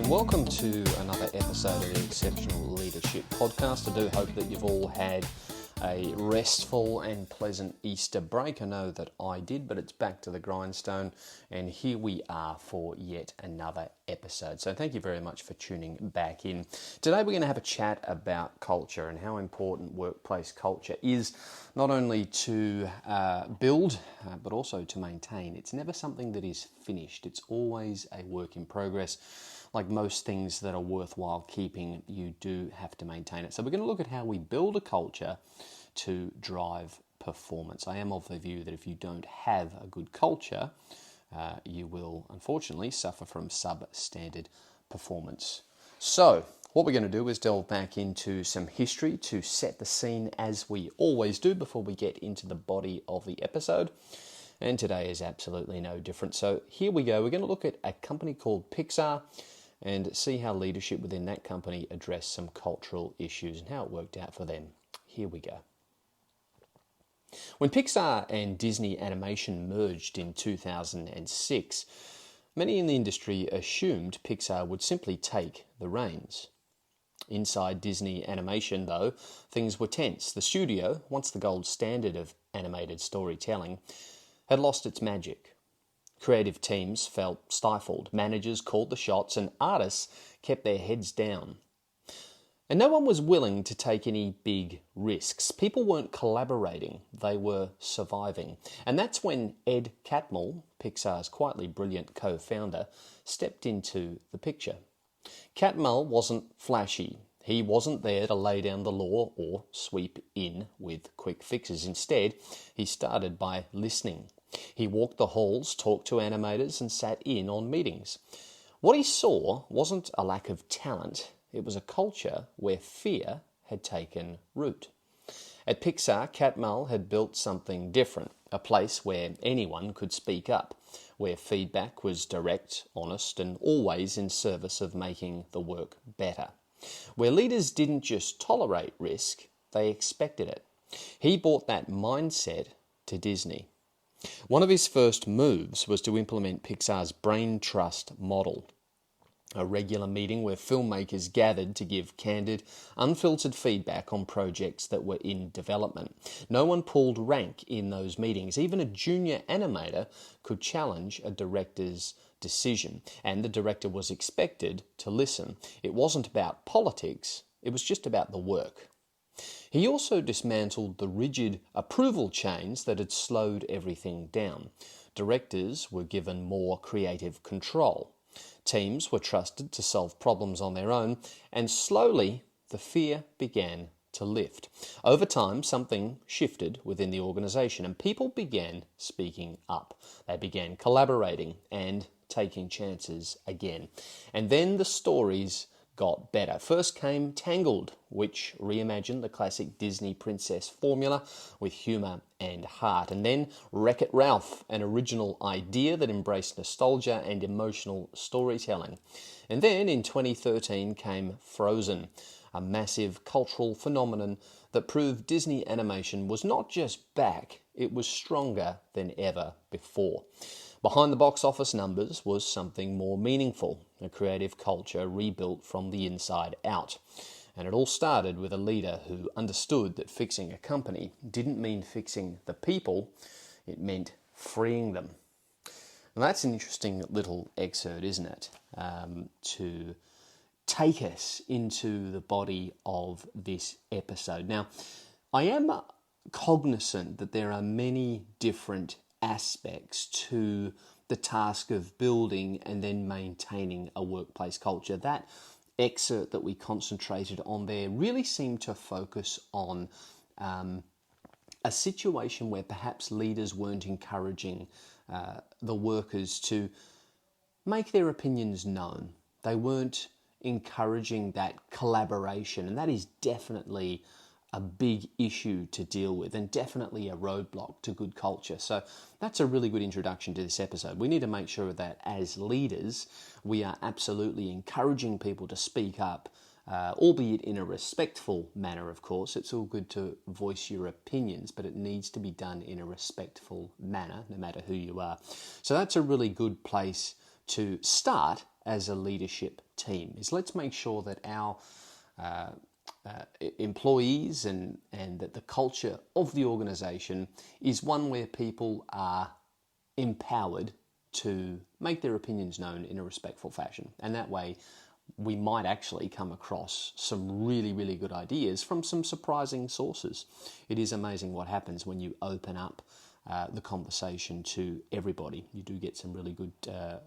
welcome to another episode of the Exceptional Leadership Podcast. I do hope that you've all had a restful and pleasant Easter break. I know that I did, but it's back to the grindstone, and here we are for yet another episode. So thank you very much for tuning back in. Today we're going to have a chat about culture and how important workplace culture is, not only to build, but also to maintain. It's never something that is finished. It's always a work in progress. Like most things that are worthwhile keeping, you do have to maintain it. So we're going to look at how we build a culture to drive performance. I am of the view that if you don't have a good culture, you will unfortunately suffer from substandard performance. So what we're going to do is delve back into some history to set the scene, as we always do, before we get into the body of the episode. And today is absolutely no different. So here we go. We're going to look at a company called Pixar and see how leadership within that company addressed some cultural issues and how it worked out for them. Here we go. When Pixar and Disney Animation merged in 2006, many in the industry assumed Pixar would simply take the reins. Inside Disney Animation, though, things were tense. The studio, once the gold standard of animated storytelling, had lost its magic. Creative teams felt stifled, managers called the shots, and artists kept their heads down. And no one was willing to take any big risks. People weren't collaborating, they were surviving. And that's when Ed Catmull, Pixar's quietly brilliant co-founder, stepped into the picture. Catmull wasn't flashy. He wasn't there to lay down the law or sweep in with quick fixes. Instead, he started by listening. He walked the halls, talked to animators, and sat in on meetings. What he saw wasn't a lack of talent. It was a culture where fear had taken root. At Pixar, Catmull had built something different, a place where anyone could speak up, where feedback was direct, honest, and always in service of making the work better. Where leaders didn't just tolerate risk, they expected it. He brought that mindset to Disney. One of his first moves was to implement Pixar's brain trust model, a regular meeting where filmmakers gathered to give candid, unfiltered feedback on projects that were in development. No one pulled rank in those meetings. Even a junior animator could challenge a director's decision, and the director was expected to listen. It wasn't about politics, it was just about the work. He also dismantled the rigid approval chains that had slowed everything down. Directors were given more creative control. Teams were trusted to solve problems on their own, and slowly the fear began to lift. Over time, something shifted within the organisation, and people began speaking up. They began collaborating and taking chances again. And then the stories got better. First came Tangled, which reimagined the classic Disney princess formula with humour and heart. And then Wreck-It Ralph, an original idea that embraced nostalgia and emotional storytelling. And then in 2013 came Frozen, a massive cultural phenomenon that proved Disney animation was not just back, it was stronger than ever before. Behind the box office numbers was something more meaningful, a creative culture rebuilt from the inside out. And it all started with a leader who understood that fixing a company didn't mean fixing the people, it meant freeing them. And that's an interesting little excerpt, isn't it? To take us into the body of this episode. Now, I am cognizant that there are many different aspects to the task of building and then maintaining a workplace culture. That excerpt that we concentrated on there really seemed to focus on a situation where perhaps leaders weren't encouraging the workers to make their opinions known. They weren't encouraging that collaboration, and that is definitely a big issue to deal with and definitely a roadblock to good culture. So that's a really good introduction to this episode. We need to make sure that as leaders, we are absolutely encouraging people to speak up, albeit in a respectful manner, of course. It's all good to voice your opinions, but it needs to be done in a respectful manner, no matter who you are. So that's a really good place to start as a leadership team is let's make sure that our employees and that the culture of the organisation is one where people are empowered to make their opinions known in a respectful fashion. And that way we might actually come across some really, really good ideas from some surprising sources. It is amazing what happens when you open up the conversation to everybody. You do get some really good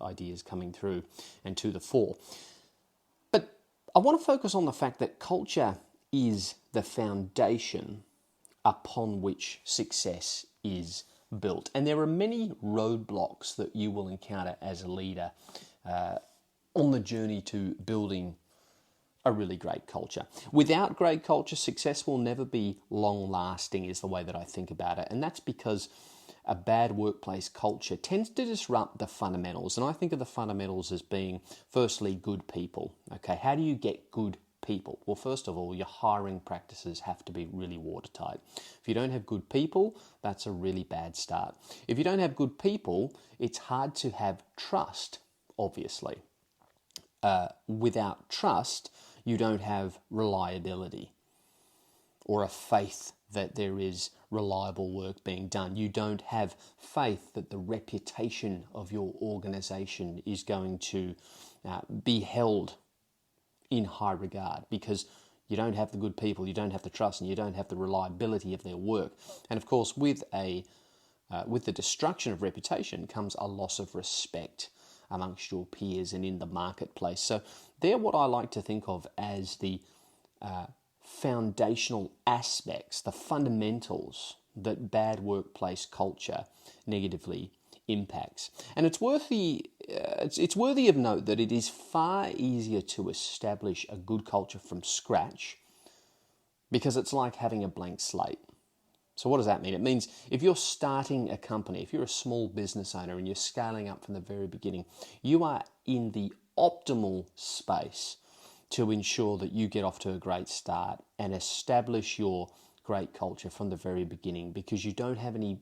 ideas coming through and to the fore. But I want to focus on the fact that culture is the foundation upon which success is built. And there are many roadblocks that you will encounter as a leader on the journey to building a really great culture. Without great culture, success will never be long-lasting is the way that I think about it. And that's because a bad workplace culture tends to disrupt the fundamentals. And I think of the fundamentals as being, firstly, good people. Okay, how do you get good people? Well, first of all, your hiring practices have to be really watertight. If you don't have good people, that's a really bad start. If you don't have good people, it's hard to have trust, obviously. Without trust, you don't have reliability or a faith that there is reliable work being done. You don't have faith that the reputation of your organisation is going to be held in high regard, because you don't have the good people, you don't have the trust, and you don't have the reliability of their work. And of course, with the destruction of reputation comes a loss of respect amongst your peers and in the marketplace. So they're what I like to think of as the foundational aspects, the fundamentals that bad workplace culture negatively impacts. And it's worthy of note that it is far easier to establish a good culture from scratch because it's like having a blank slate. So what does that mean? It means if you're starting a company, if you're a small business owner and you're scaling up from the very beginning, you are in the optimal space to ensure that you get off to a great start and establish your great culture from the very beginning, because you don't have any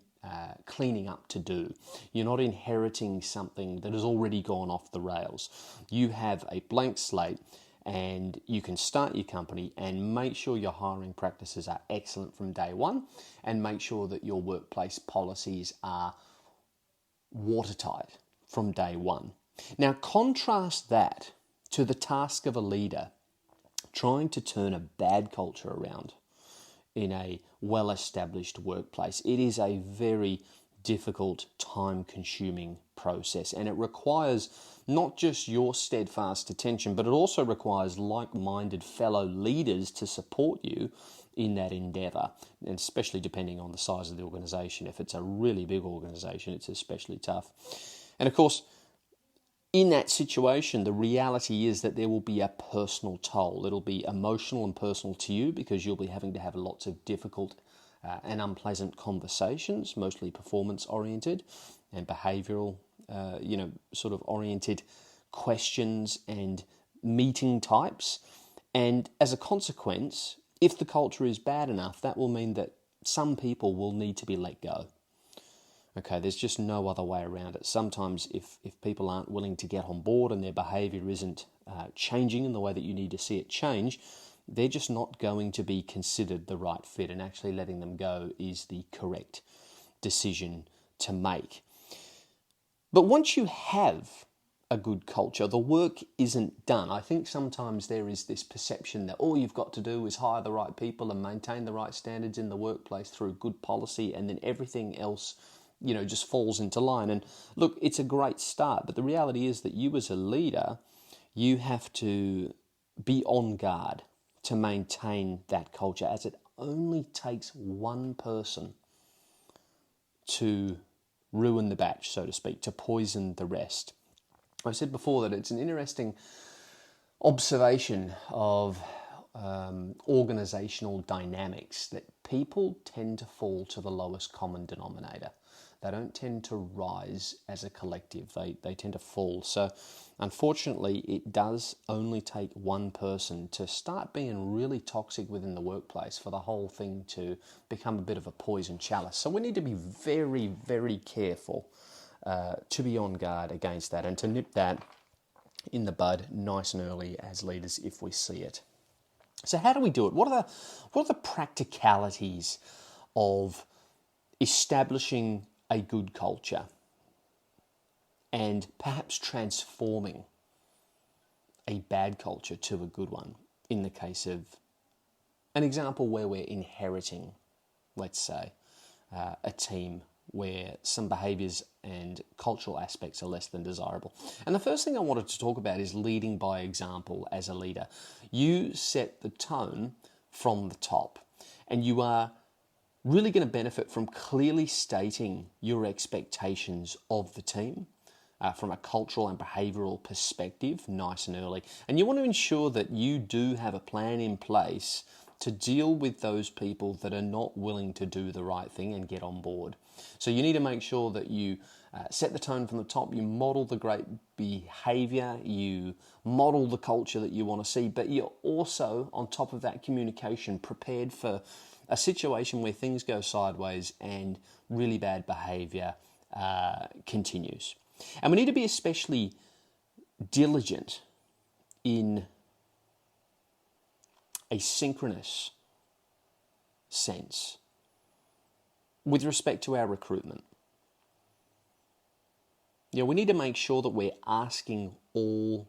cleaning up to do. You're not inheriting something that has already gone off the rails. You have a blank slate and you can start your company and make sure your hiring practices are excellent from day one, and make sure that your workplace policies are watertight from day one. Now contrast that to the task of a leader trying to turn a bad culture around in a well-established workplace. It is a very difficult, time-consuming process, and it requires not just your steadfast attention, but it also requires like-minded fellow leaders to support you in that endeavour, and especially depending on the size of the organisation. If it's a really big organisation, it's especially tough. And of course, in that situation, the reality is that there will be a personal toll. It'll be emotional and personal to you because you'll be having to have lots of difficult and unpleasant conversations, mostly performance-oriented and behavioural, sort of oriented questions and meeting types. And as a consequence, if the culture is bad enough, that will mean that some people will need to be let go. Okay, there's just no other way around it. Sometimes if people aren't willing to get on board and their behaviour isn't changing in the way that you need to see it change, they're just not going to be considered the right fit, and actually letting them go is the correct decision to make. But once you have a good culture, the work isn't done. I think sometimes there is this perception that all you've got to do is hire the right people and maintain the right standards in the workplace through good policy, and then everything else just falls into line. And look, it's a great start, but the reality is that you as a leader, you have to be on guard to maintain that culture, as it only takes one person to ruin the batch, so to speak, to poison the rest. I said before that it's an interesting observation of organisational dynamics that people tend to fall to the lowest common denominator. They don't tend to rise as a collective. They tend to fall. So unfortunately, it does only take one person to start being really toxic within the workplace for the whole thing to become a bit of a poison chalice. So we need to be very, very careful to be on guard against that and to nip that in the bud nice and early as leaders if we see it. So how do we do it? What are the practicalities of establishing a good culture and perhaps transforming a bad culture to a good one in the case of an example where we're inheriting, let's say, a team where some behaviours and cultural aspects are less than desirable. And the first thing I wanted to talk about is leading by example as a leader. You set the tone from the top, and you are really going to benefit from clearly stating your expectations of the team from a cultural and behavioural perspective nice and early. And you want to ensure that you do have a plan in place to deal with those people that are not willing to do the right thing and get on board. So you need to make sure that you set the tone from the top, you model the great behaviour, you model the culture that you want to see, but you're also, on top of that communication, prepared for a situation where things go sideways and really bad behaviour continues. And we need to be especially diligent in a synchronous sense with respect to our recruitment. We need to make sure that we're asking all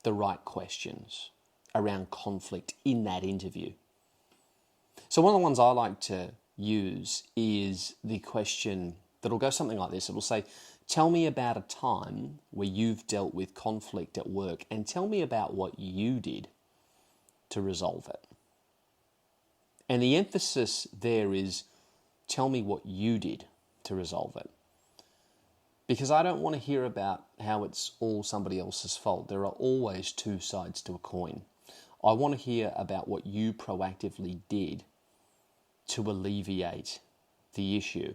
the right questions around conflict in that interview. So one of the ones I like to use is the question that'll go something like this. It'll say, tell me about a time where you've dealt with conflict at work and tell me about what you did to resolve it. And the emphasis there is, tell me what you did to resolve it. Because I don't want to hear about how it's all somebody else's fault. There are always two sides to a coin. I want to hear about what you proactively did to alleviate the issue.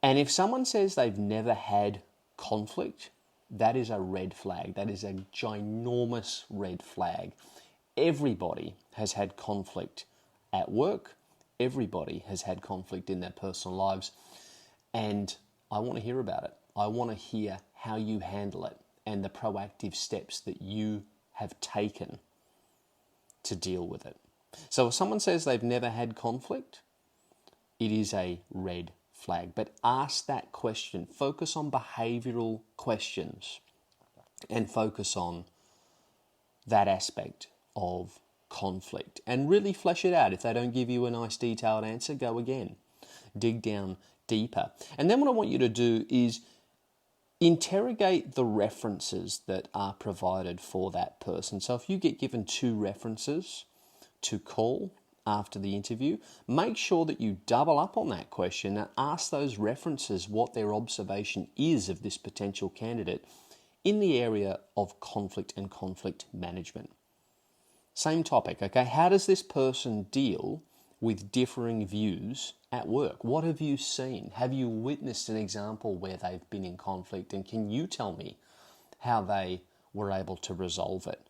And if someone says they've never had conflict, that is a red flag. That is a ginormous red flag. Everybody has had conflict at work. Everybody has had conflict in their personal lives. And I want to hear about it. I want to hear how you handle it and the proactive steps that you have taken to deal with it. So if someone says they've never had conflict, it is a red flag. But ask that question. Focus on behavioural questions and focus on that aspect of conflict and really flesh it out. If they don't give you a nice detailed answer, go again. Dig down deeper. And then what I want you to do is interrogate the references that are provided for that person. So if you get given 2 references to call after the interview, make sure that you double up on that question and ask those references what their observation is of this potential candidate in the area of conflict and conflict management. Same topic, okay? How does this person deal with differing views at work? What have you seen? Have you witnessed an example where they've been in conflict? And can you tell me how they were able to resolve it?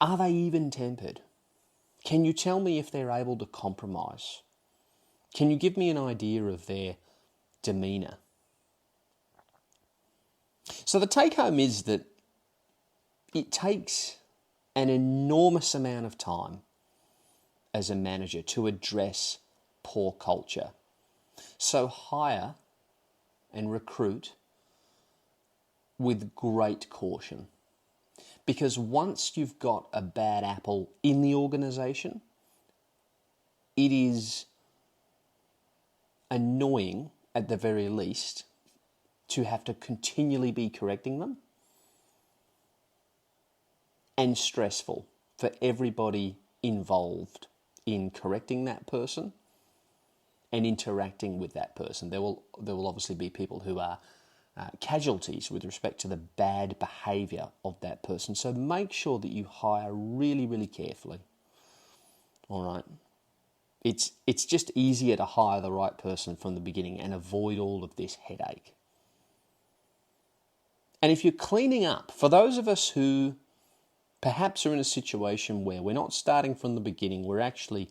Are they even-tempered? Can you tell me if they're able to compromise? Can you give me an idea of their demeanour? So the take-home is that it takes an enormous amount of time as a manager to address poor culture. So hire and recruit with great caution. Because once you've got a bad apple in the organisation, it is annoying at the very least to have to continually be correcting them, and stressful for everybody involved in correcting that person and interacting with that person. There will obviously be people who are casualties with respect to the bad behaviour of that person. So make sure that you hire really, really carefully. All right. It's just easier to hire the right person from the beginning and avoid all of this headache. And if you're cleaning up, for those of us who perhaps are in a situation where we're not starting from the beginning, we're actually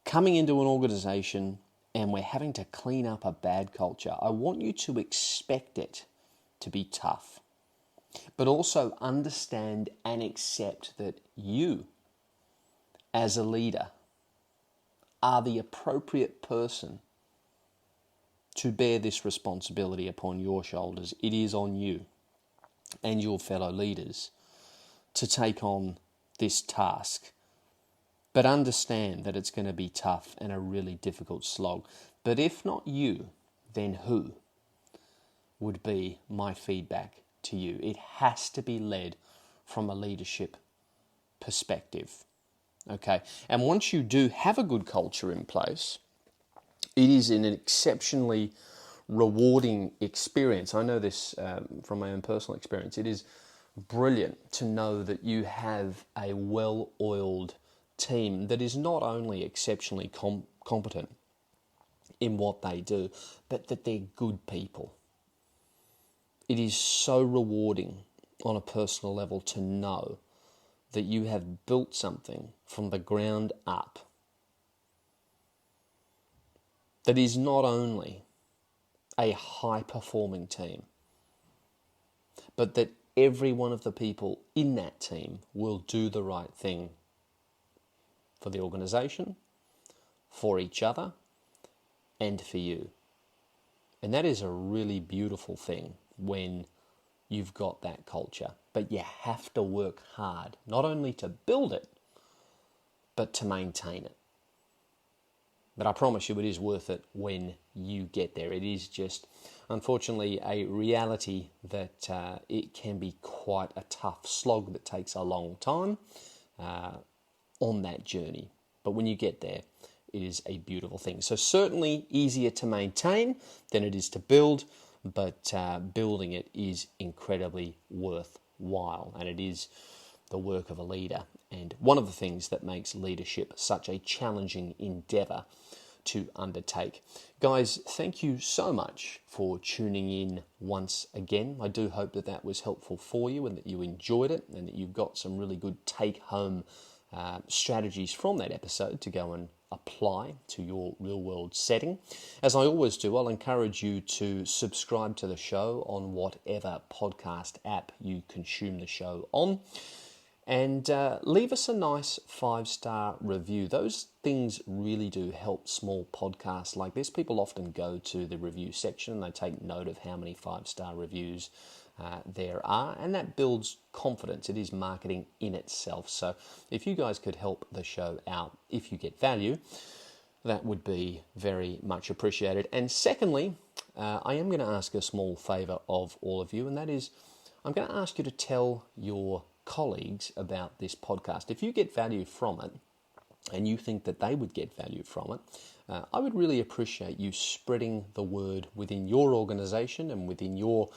coming into an organisation and we're having to clean up a bad culture, I want you to expect it to be tough. But also understand and accept that you, as a leader, are the appropriate person to bear this responsibility upon your shoulders. It is on you and your fellow leaders to take on this task. But understand that it's going to be tough and a really difficult slog. But if not you, then who would be my feedback to you? It has to be led from a leadership perspective. Okay, and once you do have a good culture in place, it is an exceptionally rewarding experience. I know this from my own personal experience. It is brilliant to know that you have a well-oiled team that is not only exceptionally competent in what they do, but that they're good people. It is so rewarding on a personal level to know that you have built something from the ground up that is not only a high-performing team, but that every one of the people in that team will do the right thing for the organisation, for each other, and for you. And that is a really beautiful thing when you've got that culture. But you have to work hard, not only to build it, but to maintain it. But I promise you it is worth it when you get there. It is just, unfortunately, a reality that it can be quite a tough slog that takes a long time on that journey. But when you get there, it is a beautiful thing. So certainly easier to maintain than it is to build, but building it is incredibly worthwhile, and it is the work of a leader. And one of the things that makes leadership such a challenging endeavour to undertake. Guys, thank you so much for tuning in once again. I do hope that that was helpful for you and that you enjoyed it and that you've got some really good take-home strategies from that episode to go and apply to your real-world setting. As I always do, I'll encourage you to subscribe to the show on whatever podcast app you consume the show on. And leave us a nice 5-star review. Those things really do help small podcasts like this. People often go to the review section and they take note of how many 5-star reviews there are, and that builds confidence. It is marketing in itself. So if you guys could help the show out, if you get value, that would be very much appreciated. And secondly, I am going to ask a small favour of all of you, and that is I'm going to ask you to tell your colleagues about this podcast. If you get value from it and you think that they would get value from it, I would really appreciate you spreading the word within your organisation and within your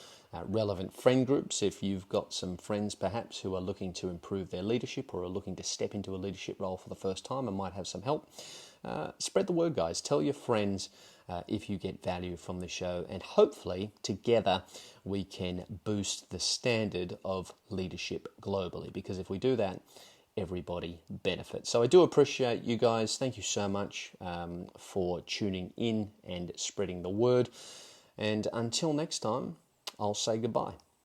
relevant friend groups. If you've got some friends perhaps who are looking to improve their leadership or are looking to step into a leadership role for the first time and might have some help, spread the word, guys. Tell your friends if you get value from the show, and hopefully together we can boost the standard of leadership globally, because if we do that, everybody benefits. So I do appreciate you guys. Thank you so much for tuning in and spreading the word. And until next time, I'll say goodbye.